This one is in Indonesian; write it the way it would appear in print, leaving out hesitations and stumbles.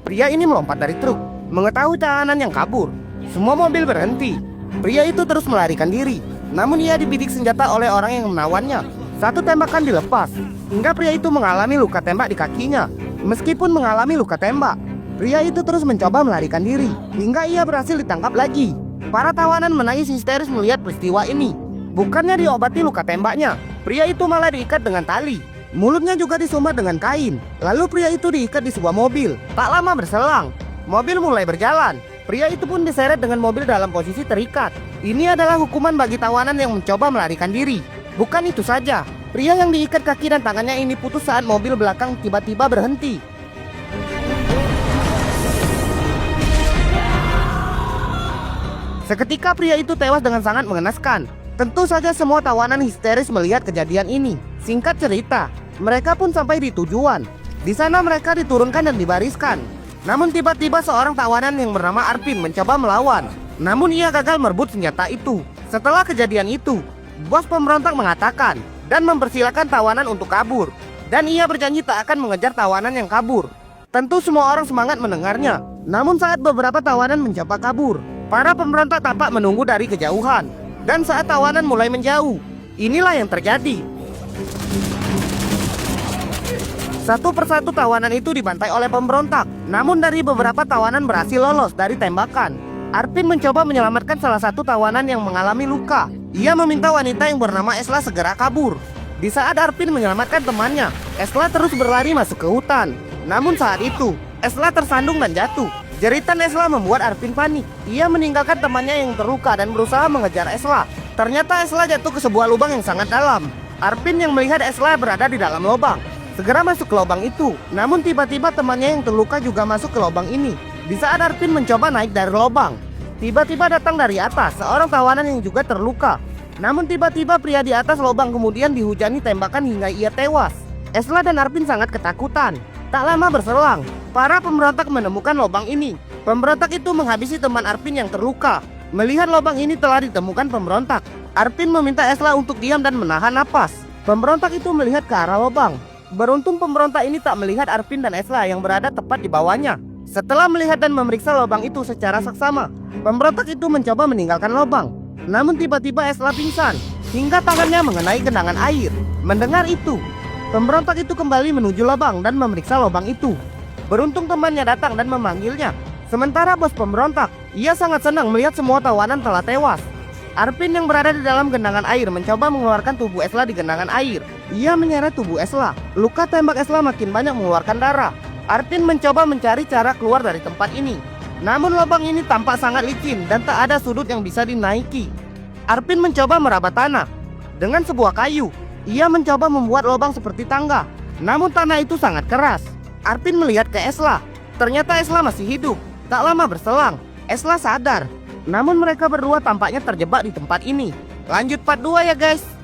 Pria ini melompat dari truk. Mengetahui tahanan yang kabur, semua mobil berhenti. Pria itu terus melarikan diri. Namun ia dibidik senjata oleh orang yang menawannya. Satu tembakan dilepas, hingga pria itu mengalami luka tembak di kakinya. Meskipun mengalami luka tembak, pria itu terus mencoba melarikan diri, hingga ia berhasil ditangkap lagi. Para tawanan menangis histeris melihat peristiwa ini. Bukannya diobati luka tembaknya, pria itu malah diikat dengan tali. Mulutnya juga disumbat dengan kain. Lalu pria itu diikat di sebuah mobil. Tak lama berselang, mobil mulai berjalan. Pria itu pun diseret dengan mobil dalam posisi terikat. Ini adalah hukuman bagi tawanan yang mencoba melarikan diri. Bukan itu saja, pria yang diikat kaki dan tangannya ini putus saat mobil belakang tiba-tiba berhenti. Seketika pria itu tewas dengan sangat mengenaskan. Tentu saja semua tawanan histeris melihat kejadian ini. Singkat cerita, mereka pun sampai di tujuan. Di sana mereka diturunkan dan dibariskan. Namun tiba-tiba seorang tawanan yang bernama Arpin mencoba melawan. Namun ia gagal merebut senjata itu. Setelah kejadian itu, bos pemberontak mengatakan dan mempersilakan tawanan untuk kabur. Dan ia berjanji tak akan mengejar tawanan yang kabur. Tentu semua orang semangat mendengarnya. Namun saat beberapa tawanan mencoba kabur, para pemberontak tampak menunggu dari kejauhan. Dan saat tawanan mulai menjauh, inilah yang terjadi. Satu persatu tawanan itu dibantai oleh pemberontak. Namun dari beberapa tawanan berhasil lolos dari tembakan. Arpin mencoba menyelamatkan salah satu tawanan yang mengalami luka. Ia meminta wanita yang bernama Esla segera kabur. Di saat Arpin menyelamatkan temannya, Esla terus berlari masuk ke hutan. Namun saat itu, Esla tersandung dan jatuh. Jeritan Esla membuat Arpin panik. Ia meninggalkan temannya yang terluka dan berusaha mengejar Esla. Ternyata Esla jatuh ke sebuah lubang yang sangat dalam. Arpin yang melihat Esla berada di dalam lubang segera masuk ke lubang itu. Namun tiba-tiba temannya yang terluka juga masuk ke lubang ini. Di saat Arpin mencoba naik dari lubang, tiba-tiba datang dari atas seorang tawanan yang juga terluka. Namun tiba-tiba pria di atas lubang kemudian dihujani tembakan hingga ia tewas. Esla dan Arpin sangat ketakutan. Tak lama berselang, para pemberontak menemukan lubang ini. Pemberontak itu menghabisi teman Arpin yang terluka. Melihat lubang ini telah ditemukan pemberontak, Arpin meminta Esla untuk diam dan menahan napas. Pemberontak itu melihat ke arah lubang. Beruntung pemberontak ini tak melihat Arpin dan Esla yang berada tepat di bawahnya. Setelah melihat dan memeriksa lubang itu secara seksama, pemberontak itu mencoba meninggalkan lubang. Namun tiba-tiba Esla pingsan hingga tangannya mengenai genangan air. Mendengar itu, pemberontak itu kembali menuju lubang dan memeriksa lubang itu. Beruntung temannya datang dan memanggilnya. Sementara bos pemberontak, ia sangat senang melihat semua tawanan telah tewas. Arpin yang berada di dalam genangan air mencoba mengeluarkan tubuh Esla di genangan air. Ia menyeret tubuh Esla. Luka tembak Esla makin banyak mengeluarkan darah. Arpin mencoba mencari cara keluar dari tempat ini. Namun lubang ini tampak sangat licin dan tak ada sudut yang bisa dinaiki. Arpin mencoba meraba tanah dengan sebuah kayu. Ia mencoba membuat lubang seperti tangga. Namun tanah itu sangat keras. Arpin melihat ke Esla. Ternyata Esla masih hidup. Tak lama berselang, Esla sadar. Namun mereka berdua tampaknya terjebak di tempat ini. Lanjut part 2 ya guys.